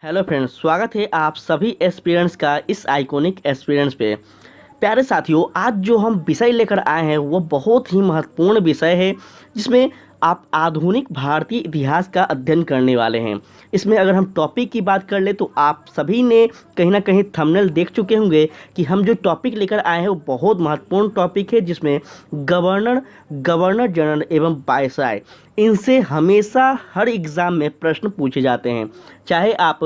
Hello friends, स्वागत है आप सभी एस्पिरेंट्स का इस आइकॉनिक एस्पिरेंट्स पे। प्यारे साथियों, आज जो हम विषय लेकर आए हैं वो बहुत ही महत्वपूर्ण विषय है, जिसमें आप आधुनिक भारतीय इतिहास का अध्ययन करने वाले हैं। इसमें अगर हम टॉपिक की बात कर ले तो आप सभी ने कहीं ना कहीं थंबनेल देख चुके होंगे कि हम जो टॉपिक लेकर आए हैं वो बहुत महत्वपूर्ण टॉपिक है, जिसमें गवर्नर गवर्नर जनरल एवं वायसराय, इनसे हमेशा हर एग्ज़ाम में प्रश्न पूछे जाते हैं। चाहे आप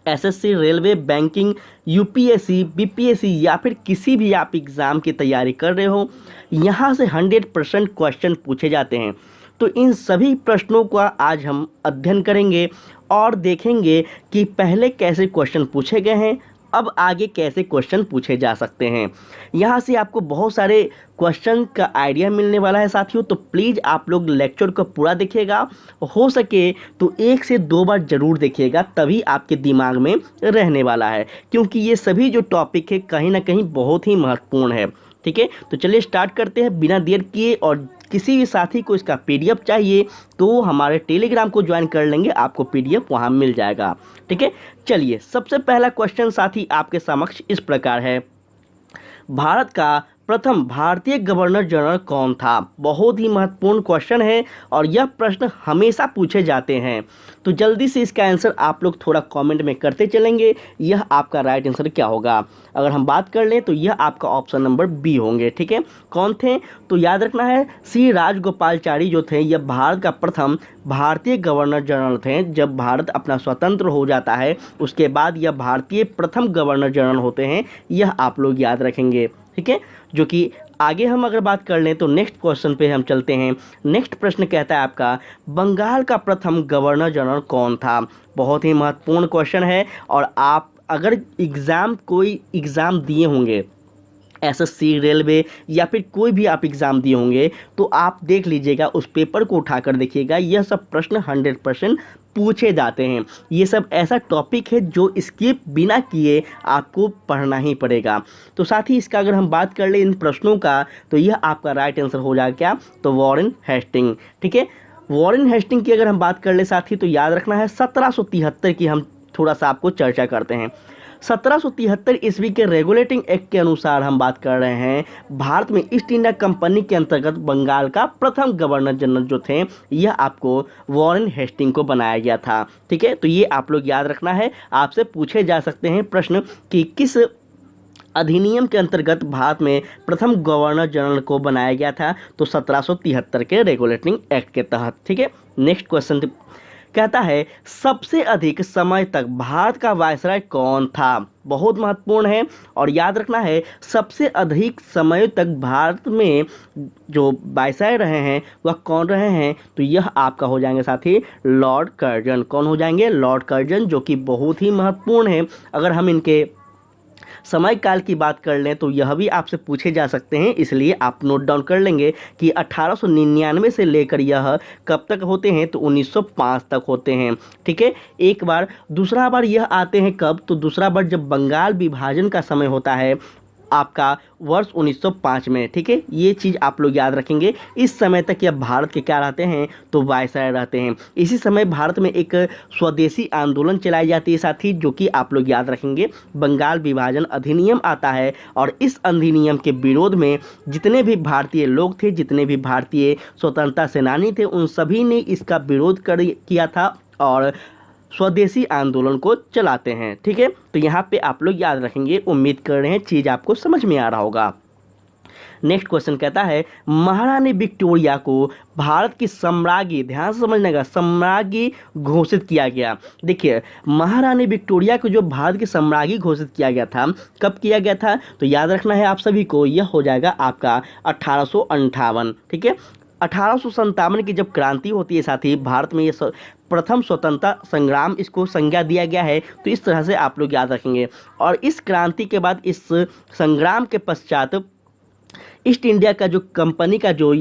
SSC, railway, banking, UPSC, BPSC या फिर किसी भी आप एग्ज़ाम की तैयारी कर रहे हो, यहाँ से 100% क्वेश्चन पूछे जाते हैं। तो इन सभी प्रश्नों का आज हम अध्ययन करेंगे और देखेंगे कि पहले कैसे क्वेश्चन पूछे गए हैं, अब आगे कैसे क्वेश्चन पूछे जा सकते हैं। यहाँ से आपको बहुत सारे क्वेश्चन का आइडिया मिलने वाला है साथियों। तो प्लीज़ आप लोग लेक्चर को पूरा देखिएगा, हो सके तो 1 से 2 बार ज़रूर देखिएगा, तभी आपके दिमाग में रहने वाला है, क्योंकि ये सभी जो टॉपिक है कहीं ना कहीं बहुत ही महत्वपूर्ण है। ठीक है, तो चलिए स्टार्ट करते हैं बिना देर किए। और किसी भी साथी को इसका पीडीएफ चाहिए तो हमारे टेलीग्राम को ज्वाइन कर लेंगे, आपको पीडीएफ वहाँ मिल जाएगा। ठीक है, चलिए सबसे पहला क्वेश्चन साथी आपके समक्ष इस प्रकार है। भारत का प्रथम भारतीय गवर्नर जनरल कौन था? बहुत ही महत्वपूर्ण क्वेश्चन है और यह प्रश्न हमेशा पूछे जाते हैं। तो जल्दी से इसका आंसर आप लोग थोड़ा कमेंट में करते चलेंगे, यह आपका राइट आंसर क्या होगा। अगर हम बात कर लें तो यह आपका ऑप्शन नंबर बी होंगे। ठीक है, कौन थे? तो याद रखना है, श्री राजगोपालाचारी जो थे यह भारत का प्रथम भारतीय गवर्नर जनरल थे। जब भारत अपना स्वतंत्र हो जाता है उसके बाद यह भारतीय प्रथम गवर्नर जनरल होते हैं, यह आप लोग याद रखेंगे। ठीक है, जो कि आगे हम अगर बात कर लें तो नेक्स्ट क्वेश्चन पे हम चलते हैं। नेक्स्ट प्रश्न कहता है आपका, बंगाल का प्रथम गवर्नर जनरल कौन था? बहुत ही महत्वपूर्ण क्वेश्चन है। और आप अगर कोई एग्ज़ाम दिए होंगे, एसएससी, रेलवे या फिर कोई भी आप एग्ज़ाम दिए होंगे, तो आप देख लीजिएगा, उस पेपर को उठाकर देखिएगा, यह सब प्रश्न 100% पूछे जाते हैं। ये सब ऐसा टॉपिक है जो स्किप बिना किए आपको पढ़ना ही पड़ेगा। तो साथ ही इसका अगर हम बात कर ले इन प्रश्नों का, तो यह आपका राइट आंसर हो जाएगा क्या? तो वॉरेन हेस्टिंग। ठीक है, वॉरेन हेस्टिंग की अगर हम बात कर ले साथी, तो याद रखना है 1773 की हम थोड़ा सा आपको चर्चा करते हैं। 1773 ईस्वी के रेगुलेटिंग एक्ट के अनुसार हम बात कर रहे हैं, भारत में ईस्ट इंडिया कंपनी के अंतर्गत बंगाल का प्रथम गवर्नर जनरल जो थे, यह आपको वॉरेन हेस्टिंग को बनाया गया था। ठीक है, तो ये आप लोग याद रखना है, आपसे पूछे जा सकते हैं प्रश्न कि किस अधिनियम के अंतर्गत भारत में प्रथम गवर्नर जनरल को बनाया गया था। तो 1773 के रेगुलेटिंग एक्ट के तहत। ठीक है, नेक्स्ट क्वेश्चन कहता है, सबसे अधिक समय तक भारत का वायसराय कौन था? बहुत महत्वपूर्ण है और याद रखना है, सबसे अधिक समय तक भारत में जो वायसराय रहे हैं वह कौन रहे हैं? तो यह आपका हो जाएंगे साथी लॉर्ड कर्जन। कौन हो जाएंगे? लॉर्ड कर्जन, जो कि बहुत ही महत्वपूर्ण है। अगर हम इनके समय काल की बात कर लें तो यह भी आपसे पूछे जा सकते हैं, इसलिए आप नोट डाउन कर लेंगे कि 1899 से लेकर यह कब तक होते हैं? तो 1905 तक होते हैं। ठीक है, एक बार। दूसरा बार यह आते हैं कब? तो दूसरा बार जब बंगाल विभाजन का समय होता है आपका वर्ष 1905 में। ठीक है, ये चीज़ आप लोग याद रखेंगे। इस समय तक यह भारत के क्या रहते हैं? तो वायसराय रहते हैं। इसी समय भारत में एक स्वदेशी आंदोलन चलाई जाती है साथी, जो कि आप लोग याद रखेंगे, बंगाल विभाजन अधिनियम आता है और इस अधिनियम के विरोध में जितने भी भारतीय लोग थे, जितने भी भारतीय स्वतंत्रता सेनानी थे, उन सभी ने इसका विरोध किया था और स्वदेशी आंदोलन को चलाते हैं। ठीक है, तो यहाँ पे आप लोग याद रखेंगे। उम्मीद कर रहे हैं चीज़ आपको समझ में आ रहा होगा। नेक्स्ट क्वेश्चन कहता है, महारानी विक्टोरिया को भारत की सम्राज्ञी, ध्यान से समझने का, सम्राज्ञी घोषित किया गया। देखिए, महारानी विक्टोरिया को जो भारत की सम्राज्ञी घोषित किया गया था, कब किया गया था? तो याद रखना है आप सभी को, यह हो जाएगा आपका 1858। ठीक है, 1857 की जब क्रांति होती है साथी, भारत में ये प्रथम स्वतंत्रता संग्राम इसको संज्ञा दिया गया है। तो इस तरह से आप लोग याद रखेंगे। और इस क्रांति के बाद, इस संग्राम के पश्चात ईस्ट इंडिया का जो कंपनी का जो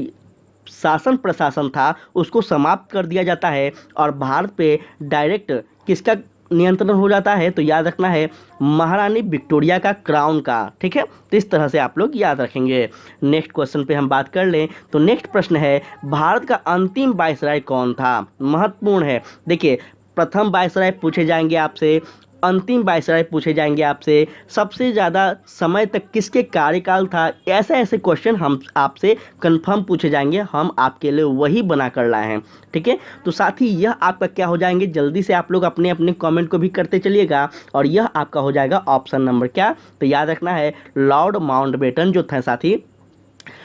शासन प्रशासन था उसको समाप्त कर दिया जाता है और भारत पे डायरेक्ट किसका नियंत्रण हो जाता है? तो याद रखना है महारानी विक्टोरिया का, क्राउन का। ठीक है, तो इस तरह से आप लोग याद रखेंगे। नेक्स्ट क्वेश्चन पे हम बात कर लें तो नेक्स्ट प्रश्न है, भारत का अंतिम वायसराय कौन था? महत्वपूर्ण है। देखिए, प्रथम वायसराय पूछे जाएंगे आपसे, अंतिम वायसराय पूछे जाएंगे आपसे, सबसे ज़्यादा समय तक किसके कार्यकाल था, ऐसे ऐसे क्वेश्चन हम आपसे कंफर्म पूछे जाएंगे। हम आपके लिए वही बना कर लाए हैं, ठीक है। तो साथ ही यह आपका क्या हो जाएंगे, जल्दी से आप लोग अपने अपने कमेंट को भी करते चलिएगा, और यह आपका हो जाएगा ऑप्शन नंबर क्या, तो याद रखना है लॉर्ड माउंटबेटन जो था साथी,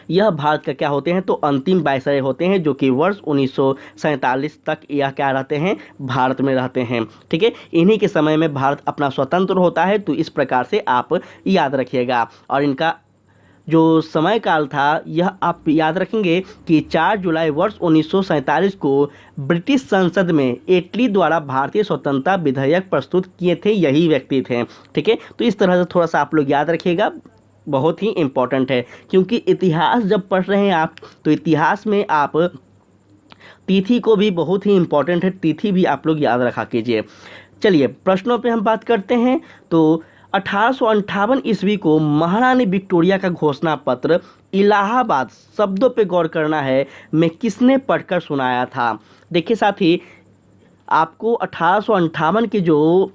यह भारत का क्या होते हैं, तो अंतिम वायसराय होते हैं, जो कि वर्ष 1947 तक यह क्या रहते हैं, भारत में रहते हैं, ठीक है। इन्हीं के समय में भारत अपना स्वतंत्र होता है, तो इस प्रकार से आप याद रखिएगा। और इनका जो समय काल था यह आप याद रखेंगे कि 4 जुलाई वर्ष 1947 को ब्रिटिश संसद में इटली द्वारा भारतीय स्वतंत्रता विधेयक प्रस्तुत किए थे, यही व्यक्ति थे, ठीक है। तो इस तरह से थोड़ा सा आप लोग याद रखिएगा, बहुत ही इम्पोर्टेंट है, क्योंकि इतिहास जब पढ़ रहे हैं आप, तो इतिहास में आप तिथि को भी बहुत ही इम्पोर्टेंट है, तिथि भी आप लोग याद रखा कीजिए। चलिए प्रश्नों पे हम बात करते हैं। तो 1858 ईस्वी को महारानी विक्टोरिया का घोषणा पत्र इलाहाबाद, शब्दों पे गौर करना है, में किसने पढ़कर सुनाया था। देखिए साथी, आपको 1858 के जो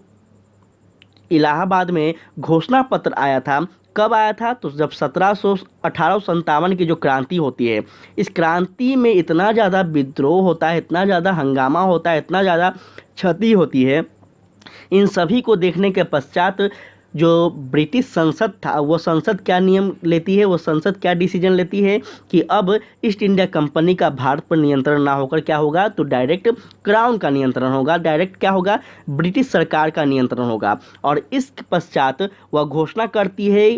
इलाहाबाद में घोषणा पत्र आया था, कब आया था, तो जब 1857 की जो क्रांति होती है, इस क्रांति में इतना ज़्यादा विद्रोह होता है, इतना ज़्यादा हंगामा होता है, इतना ज़्यादा क्षति होती है। इन सभी को देखने के पश्चात जो ब्रिटिश संसद था, वो संसद क्या नियम लेती है, वो संसद क्या डिसीजन लेती है कि अब ईस्ट इंडिया कंपनी का भारत पर नियंत्रण ना होकर क्या होगा, तो डायरेक्ट क्राउन का नियंत्रण होगा, डायरेक्ट क्या होगा, ब्रिटिश सरकार का नियंत्रण होगा। और इस पश्चात वह घोषणा करती है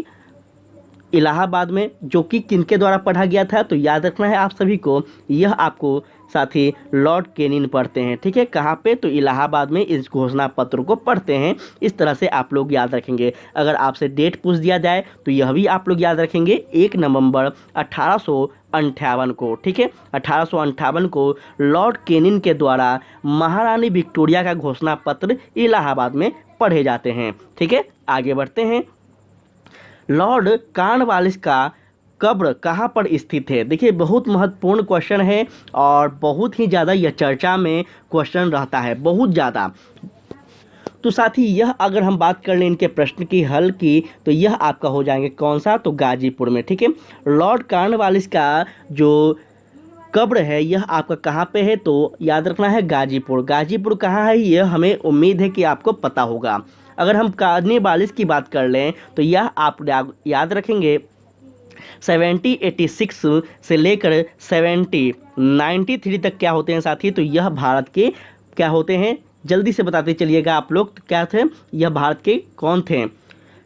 इलाहाबाद में, जो कि किनके द्वारा पढ़ा गया था, तो याद रखना है आप सभी को, यह आपको साथी लॉर्ड केनिन पढ़ते हैं, ठीक है। कहाँ पे, तो इलाहाबाद में इस घोषणा पत्र को पढ़ते हैं। इस तरह से आप लोग याद रखेंगे। अगर आपसे डेट पूछ दिया जाए तो यह भी आप लोग याद रखेंगे, 1 नवंबर 1858 को, ठीक है। 1858 को लॉर्ड केनिन के द्वारा महारानी विक्टोरिया का घोषणा पत्र इलाहाबाद में पढ़े जाते हैं, ठीक है। आगे बढ़ते हैं। लॉर्ड कॉर्नवालिस का कब्र कहाँ पर स्थित है। देखिए बहुत महत्वपूर्ण क्वेश्चन है, और बहुत ही ज़्यादा यह चर्चा में क्वेश्चन रहता है, बहुत ज़्यादा। तो साथ ही यह अगर हम बात कर लें इनके प्रश्न की हल की, तो यह आपका हो जाएंगे कौन सा, तो गाजीपुर में, ठीक है। लॉर्ड कॉर्नवालिस का जो कब्र है यह आपका कहाँ पे है, तो याद रखना है गाजीपुर। गाजीपुर कहाँ है, यह हमें उम्मीद है कि आपको पता होगा। अगर हम कॉर्नवालिस की बात कर लें तो यह आप याद रखेंगे 1786 से लेकर 1793 तक क्या होते हैं साथी, तो यह भारत के क्या होते हैं, जल्दी से बताते चलिएगा आप लोग, तो क्या थे, यह भारत के कौन थे,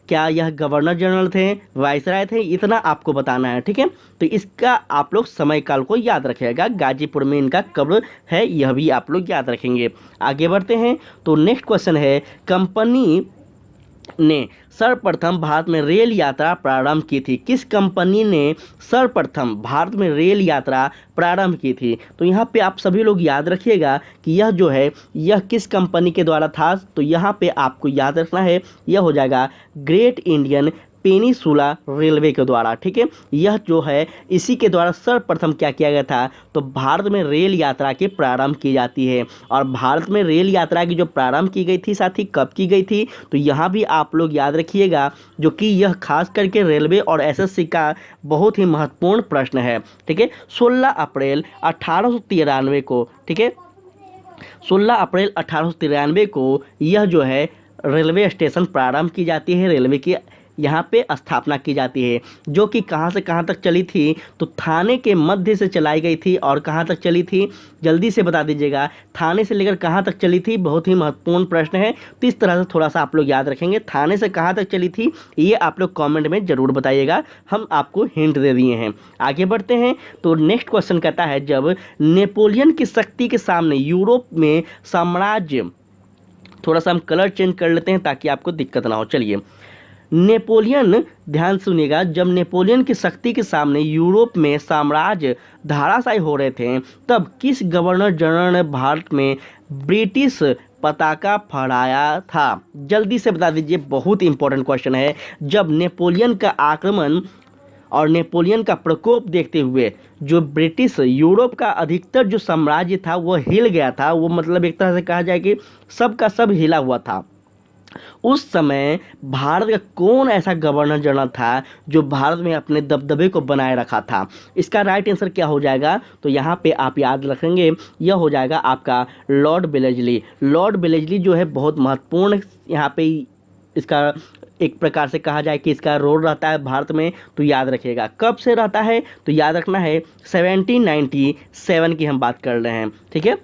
क्या यह गवर्नर जनरल थे, वायसराय थे, इतना आपको बताना है, ठीक है। तो इसका आप लोग समय काल को याद रखिएगा, गाजीपुर में इनका कब्र है, यह भी आप लोग याद रखेंगे। आगे बढ़ते हैं। तो नेक्स्ट क्वेश्चन है, कंपनी ने सर्वप्रथम भारत में रेल यात्रा प्रारंभ की थी। किस कंपनी ने सर्वप्रथम भारत में रेल यात्रा प्रारंभ की थी, तो यहाँ पे आप सभी लोग याद रखिएगा कि यह जो है यह किस कंपनी के द्वारा था, तो यहाँ पे आपको याद रखना है, यह हो जाएगा ग्रेट इंडियन पेनिसुला रेलवे के द्वारा, ठीक है। यह जो है इसी के द्वारा सर्वप्रथम क्या किया गया था, तो भारत में रेल यात्रा के प्रारंभ की जाती है। और भारत में रेल यात्रा की जो प्रारंभ की गई थी साथी, कब की गई थी, तो यहाँ भी आप लोग याद रखिएगा, जो कि यह खास करके रेलवे और एसएससी का बहुत ही महत्वपूर्ण प्रश्न है, ठीक है। 16 अप्रैल 1893 को, ठीक है, 16 अप्रैल 1893 को यह जो है रेलवे स्टेशन प्रारंभ की जाती है, रेलवे की यहाँ पे स्थापना की जाती है, जो कि कहाँ से कहाँ तक चली थी, तो थाने के मध्य से चलाई गई थी। और कहाँ तक चली थी, जल्दी से बता दीजिएगा, थाने से लेकर कहाँ तक चली थी, बहुत ही महत्वपूर्ण प्रश्न है। तो इस तरह से थोड़ा सा आप लोग याद रखेंगे, थाने से कहाँ तक चली थी, ये आप लोग कॉमेंट में ज़रूर बताइएगा, हम आपको हिंट दे दिए हैं। आगे बढ़ते हैं। तो नेक्स्ट क्वेश्चन कहता है, जब नेपोलियन की शक्ति के सामने यूरोप में साम्राज्य, थोड़ा सा हम कलर चेंज कर लेते हैं ताकि आपको दिक्कत ना हो। चलिए, नेपोलियन, ध्यान सुनिएगा, जब नेपोलियन की शक्ति के सामने यूरोप में साम्राज्य धराशायी हो रहे थे, तब किस गवर्नर जनरल ने भारत में ब्रिटिश पताका फहराया था। जल्दी से बता दीजिए, बहुत इंपॉर्टेंट क्वेश्चन है। जब नेपोलियन का आक्रमण और नेपोलियन का प्रकोप देखते हुए जो ब्रिटिश यूरोप का अधिकतर जो साम्राज्य था वो हिल गया था। वो मतलब एक तरह से कहा जाए कि सब का सब हिला हुआ था। उस समय भारत का कौन ऐसा गवर्नर जनरल था जो भारत में अपने दबदबे को बनाए रखा था? इसका राइट आंसर क्या हो जाएगा? तो यहाँ पे आप याद रखेंगे, यह हो जाएगा आपका लॉर्ड वेलेस्ली। लॉर्ड वेलेस्ली जो है बहुत महत्वपूर्ण यहाँ पे इसका एक प्रकार से कहा जाए कि इसका रोल रहता है भारत में। तो याद रखिएगा कब से रहता है, तो याद रखना है 1797 की हम बात कर रहे हैं, ठीक है।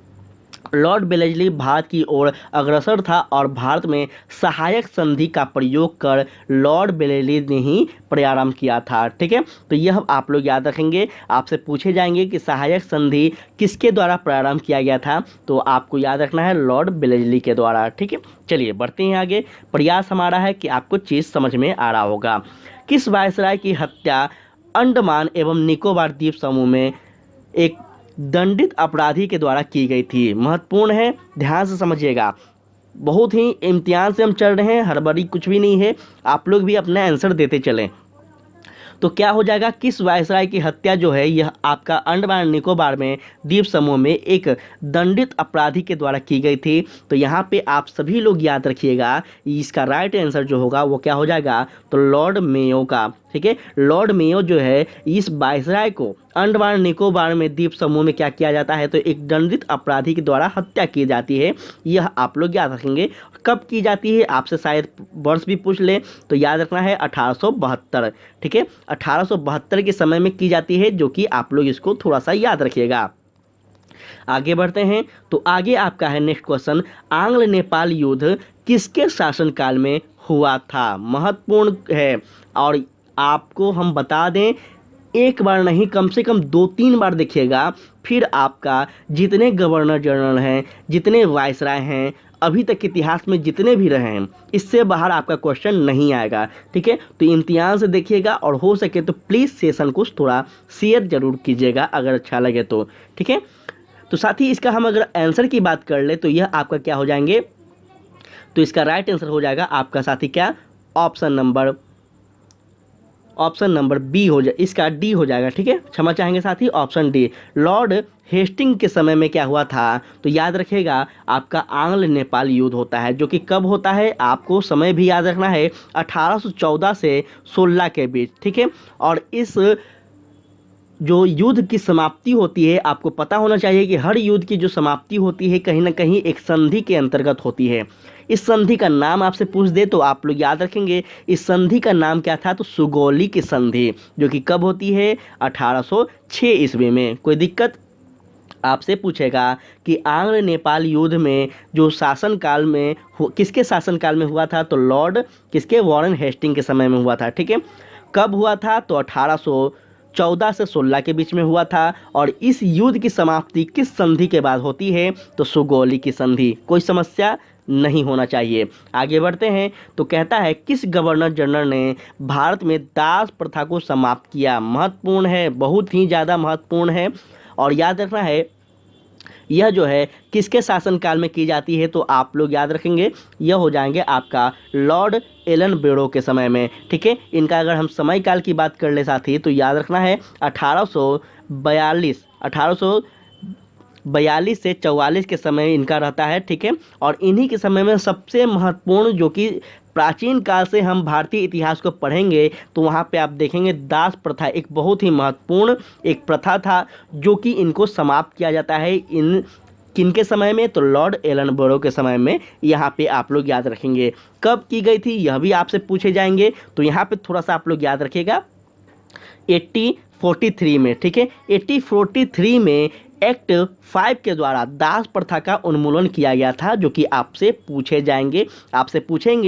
लॉर्ड वेलेस्ली भारत की ओर अग्रसर था और भारत में सहायक संधि का प्रयोग कर लॉर्ड वेलेस्ली ने ही प्रारंभ किया था, ठीक है। तो यह आप लोग याद रखेंगे। आपसे पूछे जाएंगे कि सहायक संधि किसके द्वारा प्रारंभ किया गया था, तो आपको याद रखना है लॉर्ड वेलेस्ली के द्वारा, ठीक है। चलिए बढ़ते हैं आगे। प्रयास हमारा है कि आपको चीज़ समझ में आ रहा होगा। किस वायसराय की हत्या अंडमान एवं निकोबार द्वीप समूह में एक दंडित अपराधी के द्वारा की गई थी? महत्वपूर्ण है, ध्यान से समझिएगा। बहुत ही इम्तिहान से हम चल रहे हैं, हड़बड़ी कुछ भी नहीं है। आप लोग भी अपना आंसर देते चलें। तो क्या हो जाएगा? किस वायसराय की हत्या जो है यह आपका अंडमान निकोबार में द्वीप समूह में एक दंडित अपराधी के द्वारा की गई थी? तो यहाँ पे आप सभी लोग याद रखिएगा, इसका राइट आंसर जो होगा वो क्या हो जाएगा? तो लॉर्ड मेयो का, ठीक है। लॉर्ड मेयो जो है इस वायसराय को अंडमान निकोबार में द्वीप समूह में क्या किया जाता है? तो एक दंडित अपराधी के द्वारा हत्या की जाती है। यह आप लोग याद रखेंगे। कब की जाती है? आपसे शायद वर्ष भी पूछ ले, तो याद रखना है 1872, ठीक है। 1872 के समय में की जाती है, जो कि आप लोग इसको थोड़ा सा याद रखिएगा। आगे बढ़ते हैं। तो आगे आपका है नेक्स्ट क्वेश्चन, आंग्ल नेपाल युद्ध किसके शासनकाल में हुआ था? महत्वपूर्ण है और आपको हम बता दें, एक बार नहीं कम से कम 2-3 बार देखिएगा, फिर आपका जितने गवर्नर जनरल हैं, जितने वायसराय हैं अभी तक इतिहास में जितने भी रहे हैं, इससे बाहर आपका क्वेश्चन नहीं आएगा, ठीक है। तो इम्तिहान से देखिएगा और हो सके तो प्लीज़ सेशन को थोड़ा शेयर जरूर कीजिएगा अगर अच्छा लगे तो, ठीक है। तो साथ ही इसका हम अगर आंसर की बात कर ले तो यह आपका क्या हो जाएंगे? तो इसका राइट आंसर हो जाएगा आपका साथी क्या? ऑप्शन नंबर बी हो जाए, इसका डी हो जाएगा, ठीक है। क्षमा चाहेंगे साथी, ऑप्शन डी। लॉर्ड हेस्टिंग के समय में क्या हुआ था? तो याद रखिएगा आपका आंग्ल नेपाल युद्ध होता है, जो कि कब होता है? आपको समय भी याद रखना है 1814 से 16 के बीच, ठीक है। और इस जो युद्ध की समाप्ति होती है, आपको पता होना चाहिए कि हर युद्ध की जो समाप्ति होती है कहीं ना कहीं एक संधि के अंतर्गत होती है। इस संधि का नाम आपसे पूछ दे तो आप लोग याद रखेंगे, इस संधि का नाम क्या था? तो सुगौली की संधि, जो कि कब होती है? 1806 ईस्वी में। कोई दिक्कत? आपसे पूछेगा कि आंग्ल नेपाल युद्ध में जो शासनकाल में किसके शासनकाल में हुआ था? तो लॉर्ड किसके? वॉरेन हेस्टिंग के समय में हुआ था, ठीक है। कब हुआ था? तो 1814 से 16 के बीच में हुआ था। और इस युद्ध की समाप्ति किस संधि के बाद होती है? तो सुगौली की संधि। कोई समस्या नहीं होना चाहिए। आगे बढ़ते हैं। तो कहता है किस गवर्नर जनरल ने भारत में दास प्रथा को समाप्त किया? महत्वपूर्ण है, बहुत ही ज़्यादा महत्वपूर्ण है। और याद रखना है यह जो है किसके शासनकाल में की जाती है? तो आप लोग याद रखेंगे यह हो जाएंगे आपका लॉर्ड एलन बेरो के समय में, ठीक है। इनका अगर हम समय काल की बात कर ले साथी तो याद रखना है 1842 से 44 के समय इनका रहता है, ठीक है। और इन्हीं के समय में सबसे महत्वपूर्ण, जो कि प्राचीन काल से हम भारतीय इतिहास को पढ़ेंगे तो वहाँ पे आप देखेंगे दास प्रथा एक बहुत ही महत्वपूर्ण एक प्रथा था, जो कि इनको समाप्त किया जाता है इन किनके समय में? तो लॉर्ड एलन बेरो के समय में। यहाँ पे आप लोग याद रखेंगे कब की गई थी, यह भी आपसे पूछे जाएंगे। तो यहाँ पे थोड़ा सा आप लोग याद रखिएगा 1843 में, ठीक है। 1843 में एक्ट 5 के द्वारा दास प्रथा का उन्मूलन किया गया था, जो कि आपसे पूछे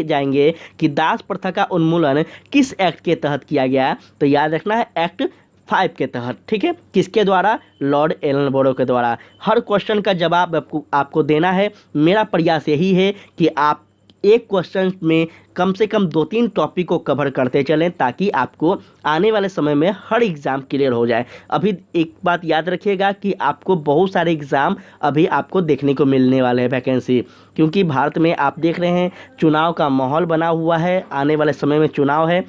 जाएंगे कि दास प्रथा का उन्मूलन किस एक्ट के तहत किया गया? तो याद रखना है एक्ट 5 के तहत, ठीक है। किसके द्वारा? लॉर्ड एलन बेरो के द्वारा। हर क्वेश्चन का जवाब आपको देना है। मेरा प्रयास यही है कि आप एक क्वेश्चन में कम से कम 2-3 टॉपिक को कवर करते चलें, ताकि आपको आने वाले समय में हर एग्ज़ाम क्लियर हो जाए। अभी एक बात याद रखिएगा कि आपको बहुत सारे एग्ज़ाम अभी आपको देखने को मिलने वाले हैं वैकेंसी, क्योंकि भारत में आप देख रहे हैं चुनाव का माहौल बना हुआ है, आने वाले समय में चुनाव है।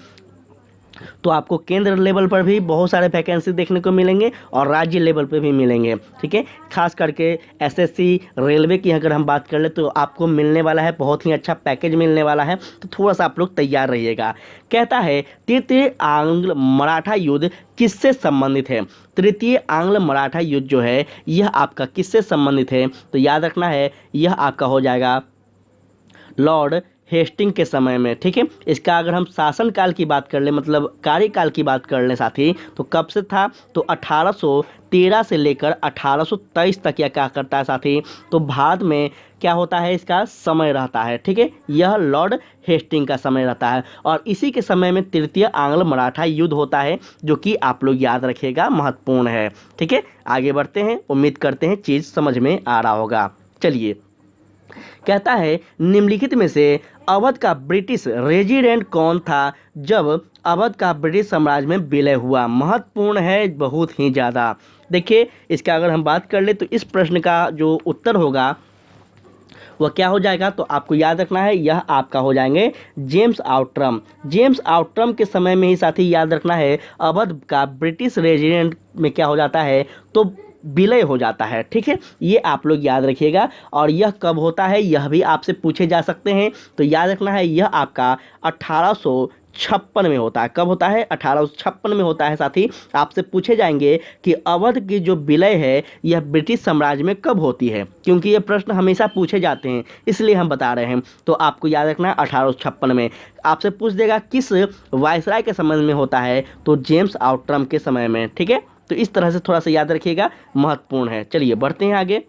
तो आपको केंद्र लेवल पर भी बहुत सारे वैकेंसी देखने को मिलेंगे और राज्य लेवल पे भी मिलेंगे। ठीक है, खास करके एसएससी रेलवे की अगर हम बात कर ले तो आपको मिलने वाला है, बहुत ही अच्छा पैकेज मिलने वाला है, तो थोड़ा सा आप लोग तैयार रहिएगा। कहता है तृतीय आंग्ल मराठा युद्ध किससे संबंधित है? तृतीय आंग्ल मराठा युद्ध जो है यह आपका किससे संबंधित है? तो याद रखना है यह आपका हो जाएगा लॉर्ड हेस्टिंग के समय में। ठीक है, इसका अगर हम शासनकाल की बात कर लें, मतलब कार्यकाल की बात कर लें साथी, तो कब से था? तो 1813 से लेकर 1823 तक यह क्या करता है साथी? तो भारत में क्या होता है, इसका समय रहता है। ठीक है, यह लॉर्ड हेस्टिंग का समय रहता है और इसी के समय में तृतीय आंग्ल मराठा युद्ध होता है, जो कि आप लोग याद रखिएगा, महत्वपूर्ण है। ठीक है, आगे बढ़ते हैं, उम्मीद करते हैं चीज़ समझ में आ रहा होगा। चलिए, कहता है निम्नलिखित में से अवध का ब्रिटिश रेजिडेंट कौन था जब अवध का ब्रिटिश साम्राज्य में विलय हुआ? महत्वपूर्ण है बहुत ही ज़्यादा। देखिए, इसका अगर हम बात कर ले तो इस प्रश्न का जो उत्तर होगा वह क्या हो जाएगा? तो आपको याद रखना है यह आपका हो जाएंगे जेम्स आउट्रम। जेम्स आउट्रम के समय में ही साथी याद रखना है अवध का ब्रिटिश रेजिडेंट में क्या हो जाता है? तो विलय हो जाता है। ठीक है, ये आप लोग याद रखिएगा। और यह कब होता है यह भी आपसे पूछे जा सकते हैं, तो याद रखना है यह आपका 1856 में होता है। कब होता है? 1856 में होता है साथी। आपसे पूछे जाएंगे कि अवध की जो विलय है यह ब्रिटिश साम्राज्य में कब होती है, क्योंकि ये प्रश्न हमेशा पूछे जाते हैं, इसलिए हम बता रहे हैं। तो आपको याद रखना है 1856 में। आपसे पूछ देगा किस वायसराय के संबंध में होता है? तो जेम्स आउट्रम के समय में। ठीक है, तो इस तरह से थोड़ा सा याद रखिएगा, महत्वपूर्ण है। चलिए बढ़ते हैं आगे।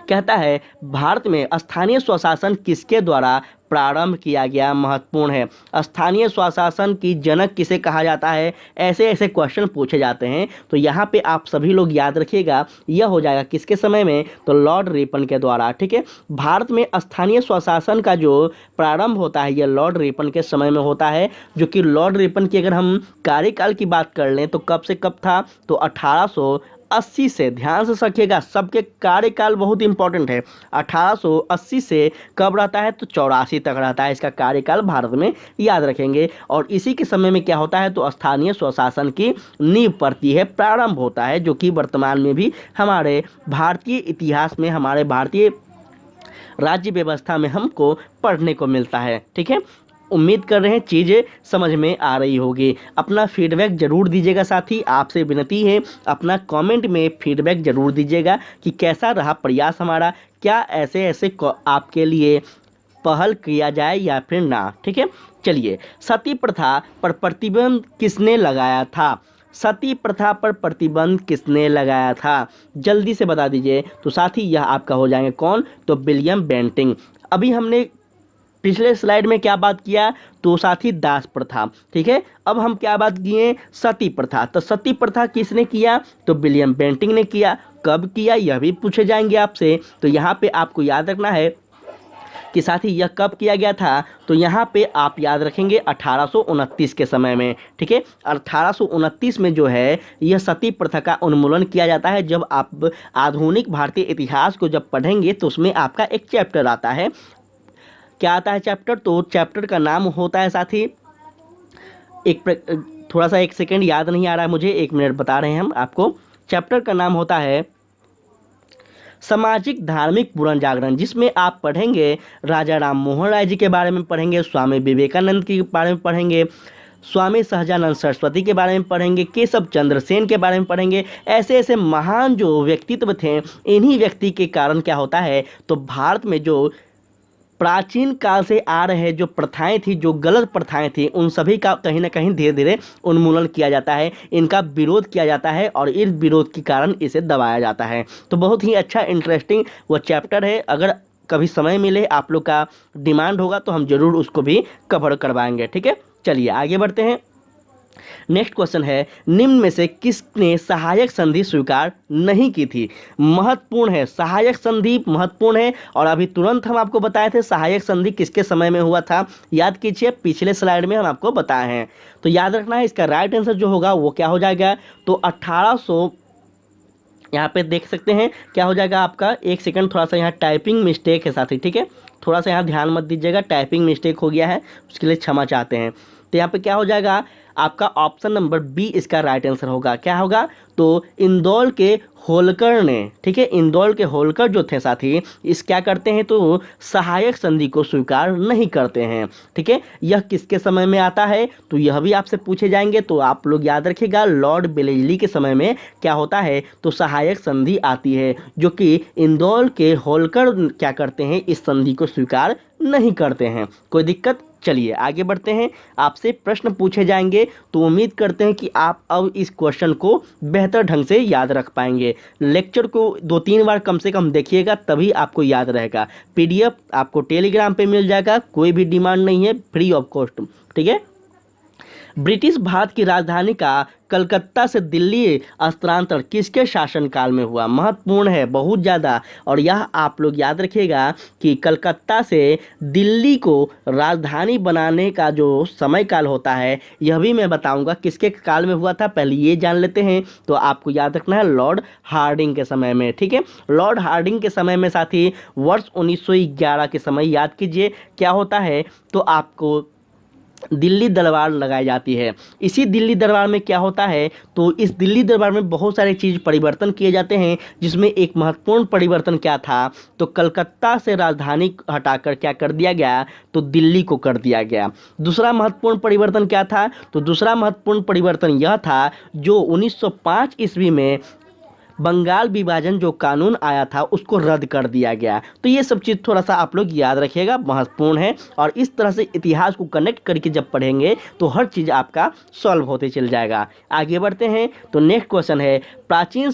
कहता है भारत में स्थानीय स्वशासन किसके द्वारा प्रारंभ किया गया? महत्वपूर्ण है। स्थानीय स्वशासन की जनक किसे कहा जाता है? ऐसे ऐसे क्वेश्चन पूछे जाते हैं, तो यहाँ पे आप सभी लोग याद रखिएगा यह हो जाएगा किसके समय में? तो लॉर्ड रिपन के द्वारा। ठीक है, भारत में स्थानीय स्वशासन का जो प्रारंभ होता है यह लॉर्ड रिपन के समय में होता है, जो कि लॉर्ड रिपन की अगर हम कार्यकाल की बात कर लें तो कब से कब था? तो 1880 से, ध्यान से रखिएगा, सबके कार्यकाल बहुत इंपॉर्टेंट है। 1880 से कब रहता है? तो 84 तक रहता है इसका कार्यकाल भारत में, याद रखेंगे। और इसी के समय में क्या होता है? तो स्थानीय स्वशासन की नींव पड़ती है, प्रारंभ होता है, जो कि वर्तमान में भी हमारे भारतीय इतिहास में, हमारे भारतीय राज्य व्यवस्था में हमको पढ़ने को मिलता है। ठीक है, उम्मीद कर रहे हैं चीज़ें समझ में आ रही होगी। अपना फीडबैक ज़रूर दीजिएगा साथी, आपसे विनती है अपना कमेंट में फीडबैक ज़रूर दीजिएगा कि कैसा रहा प्रयास हमारा, क्या ऐसे ऐसे आपके लिए पहल किया जाए या फिर ना। ठीक है, चलिए, सती प्रथा पर प्रतिबंध किसने लगाया था? सती प्रथा पर प्रतिबंध किसने लगाया था? जल्दी से बता दीजिए। तो साथी यह आपका हो जाएंगे कौन? तो विलियम बेंटिंग। अभी हमने पिछले स्लाइड में क्या बात किया? तो साथी दास प्रथा। ठीक है, अब हम क्या बात किए? सती प्रथा। तो सती प्रथा किसने किया? तो विलियम बेंटिंग ने किया। कब किया यह भी पूछे जाएंगे आपसे, तो यहाँ पे आपको याद रखना है कि साथी यह कब किया गया था? तो यहाँ पे आप याद रखेंगे 1829 के समय में। ठीक है, 1829 में जो है यह सती प्रथा का उन्मूलन किया जाता है। जब आप आधुनिक भारतीय इतिहास को जब पढ़ेंगे तो उसमें आपका एक चैप्टर आता है। क्या आता है चैप्टर? तो चैप्टर का नाम होता है साथी, थोड़ा सा एक सेकंड याद नहीं आ रहा है मुझे, एक मिनट बता रहे हैं हम आपको। चैप्टर का नाम होता है सामाजिक धार्मिक पुनर्जागरण, जिसमें आप पढ़ेंगे राजा राम मोहन राय जी के बारे में पढ़ेंगे, स्वामी विवेकानंद के बारे में पढ़ेंगे, स्वामी सहजानंद सरस्वती के बारे में पढ़ेंगे, केशव चंद्र सेन के बारे में पढ़ेंगे। ऐसे ऐसे महान जो व्यक्तित्व थे, इन्हीं व्यक्ति के कारण क्या होता है? तो भारत में जो प्राचीन काल से आ रहे जो प्रथाएं थी, जो गलत प्रथाएं थी, उन सभी का कहीं ना कहीं धीरे धीरे उन्मूलन किया जाता है, इनका विरोध किया जाता है और इस विरोध के कारण इसे दबाया जाता है। तो बहुत ही अच्छा इंटरेस्टिंग वो चैप्टर है। अगर कभी समय मिले, आप लोग का डिमांड होगा तो हम जरूर उसको भी कवर करवाएंगे। ठीक है, चलिए आगे बढ़ते हैं। नेक्स्ट क्वेश्चन है निम्न में से किसने सहायक संधि स्वीकार नहीं की थी? महत्वपूर्ण है, सहायक संधि महत्वपूर्ण है। और अभी तुरंत हम आपको बताए थे सहायक संधि किसके समय में हुआ था, याद कीजिए, पिछले स्लाइड में हम आपको बताए हैं। तो याद रखना है इसका राइट आंसर जो होगा वो क्या हो जाएगा? तो 1800, यहाँ पे देख सकते हैं क्या हो जाएगा आपका, एक सेकंड, थोड़ा सा यहाँ टाइपिंग मिस्टेक है साथी। ठीक है, थोड़ा सा यहाँ ध्यान मत दीजिएगा, टाइपिंग मिस्टेक हो गया है, उसके लिए क्षमा चाहते हैं। तो यहाँ पे क्या हो जाएगा? आपका ऑप्शन नंबर बी इसका राइट आंसर होगा। क्या होगा? तो इंदौर के होलकर ने, ठीक है, इंदौर के होलकर जो थे साथी, इस क्या करते हैं तो सहायक संधि को स्वीकार नहीं करते हैं। ठीक है, यह किसके समय में आता है तो यह भी आपसे पूछे जाएंगे, तो आप लोग याद रखिएगा लॉर्ड बेलेजली के समय में क्या होता है तो सहायक संधि आती है, जो कि इंदौर के होलकर क्या करते हैं इस संधि को स्वीकार नहीं करते हैं। कोई दिक्कत? चलिए आगे बढ़ते हैं, आपसे प्रश्न पूछे जाएंगे, तो उम्मीद करते हैं कि आप अब इस क्वेश्चन को बेहतर ढंग से याद रख पाएंगे। लेक्चर को 2-3 बार कम से कम देखिएगा, तभी आपको याद रहेगा। पीडीएफ आपको टेलीग्राम पे मिल जाएगा, कोई भी डिमांड नहीं है, फ्री ऑफ कॉस्ट। ठीक है, ब्रिटिश भारत की राजधानी का कलकत्ता से दिल्ली स्थानांतरण किसके शासनकाल में हुआ? महत्वपूर्ण है बहुत ज़्यादा, और यह आप लोग याद रखिएगा कि कलकत्ता से दिल्ली को राजधानी बनाने का जो समय काल होता है यह भी मैं बताऊंगा किसके काल में हुआ था। पहले ये जान लेते हैं, तो आपको याद रखना है लॉर्ड हार्डिंग के समय में। ठीक है, लॉर्ड हार्डिंग के समय में साथी वर्ष 1911 के समय याद कीजिए क्या होता है तो आपको दिल्ली दरबार लगाई जाती है। इसी दिल्ली दरबार में क्या होता है तो इस दिल्ली दरबार में बहुत सारे चीज़ परिवर्तन किए जाते हैं, जिसमें एक महत्वपूर्ण परिवर्तन क्या था तो कलकत्ता से राजधानी हटाकर क्या कर दिया गया तो दिल्ली को कर दिया गया। दूसरा महत्वपूर्ण परिवर्तन क्या था तो दूसरा महत्वपूर्ण परिवर्तन यह था जो 1905 ईस्वी में बंगाल विभाजन जो कानून आया था उसको रद्द कर दिया गया। तो ये सब चीज़ थोड़ा सा आप लोग याद रखिएगा, महत्वपूर्ण है, और इस तरह से इतिहास को कनेक्ट करके जब पढ़ेंगे तो हर चीज़ आपका सॉल्व होते चल जाएगा। आगे बढ़ते हैं, तो नेक्स्ट क्वेश्चन है प्राचीन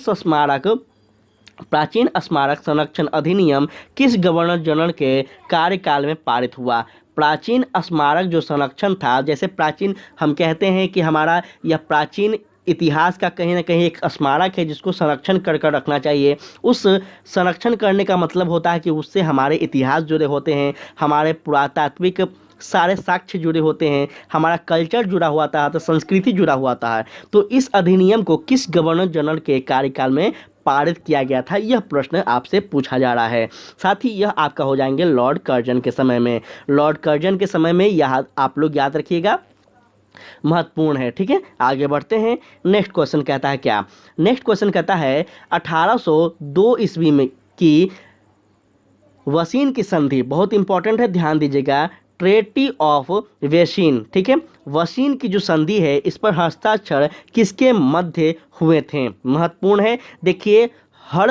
स्मारक संरक्षण अधिनियम किस गवर्नर जनरल के कार्यकाल में पारित हुआ? प्राचीन स्मारक जो संरक्षण था, जैसे प्राचीन हम कहते हैं कि हमारा यह प्राचीन इतिहास का कहीं ना कहीं एक स्मारक है जिसको संरक्षण कर कर रखना चाहिए। उस संरक्षण करने का मतलब होता है कि उससे हमारे इतिहास जुड़े होते हैं, हमारे पुरातात्विक सारे साक्ष्य जुड़े होते हैं, हमारा कल्चर जुड़ा हुआ था, तो संस्कृति जुड़ा हुआ था। तो इस अधिनियम को किस गवर्नर जनरल के कार्यकाल में पारित किया गया था, यह प्रश्न आपसे पूछा जा रहा है। साथ ही यह आपका हो जाएंगे लॉर्ड कर्जन के समय में। लॉर्ड कर्जन के समय में यह आप लोग याद रखिएगा, महत्वपूर्ण है। ठीक है, आगे बढ़ते हैं। नेक्स्ट क्वेश्चन कहता है क्या? नेक्स्ट क्वेश्चन कहता है 1802 ईस्वी में की वसीन की संधि, बहुत इंपॉर्टेंट है, ध्यान दीजिएगा, ट्रेटी ऑफ वेसिन। ठीक है, वसीन की जो संधि है इस पर हस्ताक्षर किसके मध्य हुए थे? महत्वपूर्ण है। देखिए हर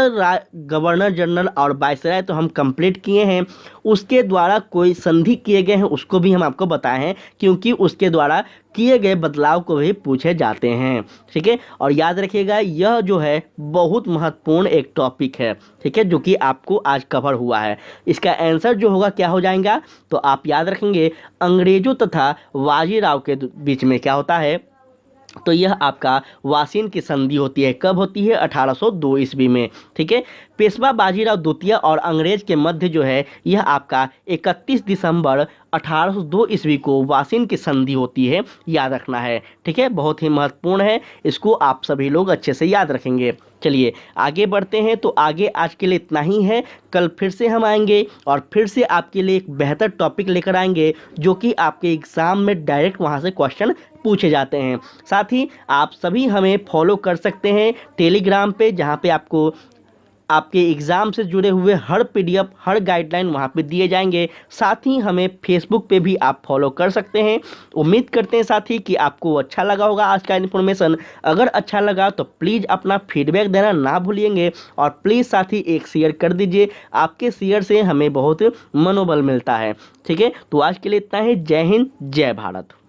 गवर्नर जनरल और वायसराय तो हम कंप्लीट किए हैं, उसके द्वारा कोई संधि किए गए हैं उसको भी हम आपको बताए हैं, क्योंकि उसके द्वारा किए गए बदलाव को भी पूछे जाते हैं। ठीक है, और याद रखिएगा यह जो है बहुत महत्वपूर्ण एक टॉपिक है। ठीक है, जो कि आपको आज कवर हुआ है। इसका आंसर जो होगा क्या हो जाएगा तो आप याद रखेंगे अंग्रेजों तथा बाजीराव के बीच में क्या होता है तो यह आपका वासिन की संधि होती है। कब होती है? 1802 ईस्वी में। ठीक है, पेशवा बाजीराव द्वितीय और अंग्रेज के मध्य जो है यह आपका 31 दिसंबर 1802 ईस्वी को वासिन की संधि होती है, याद रखना है। ठीक है, बहुत ही महत्वपूर्ण है, इसको आप सभी लोग अच्छे से याद रखेंगे। चलिए आगे बढ़ते हैं, तो आगे आज के लिए इतना ही है। कल फिर से हम आएंगे और फिर से आपके लिए एक बेहतर टॉपिक लेकर आएंगे, जो कि आपके एग्ज़ाम में डायरेक्ट वहाँ से क्वेश्चन पूछे जाते हैं। साथ ही आप सभी हमें फॉलो कर सकते हैं टेलीग्राम पे, जहाँ पे आपको आपके एग्ज़ाम से जुड़े हुए हर पीडीएफ, हर गाइडलाइन वहाँ पे दिए जाएंगे। साथ ही हमें फेसबुक पे भी आप फॉलो कर सकते हैं। उम्मीद करते हैं साथ ही कि आपको अच्छा लगा होगा आज का इन्फॉर्मेशन। अगर अच्छा लगा तो प्लीज़ अपना फीडबैक देना ना भूलिएंगे, और प्लीज़ साथ ही एक शेयर कर दीजिए, आपके शेयर से हमें बहुत मनोबल मिलता है। ठीक है, तो आज के लिए इतना ही। जय हिंद, जय भारत।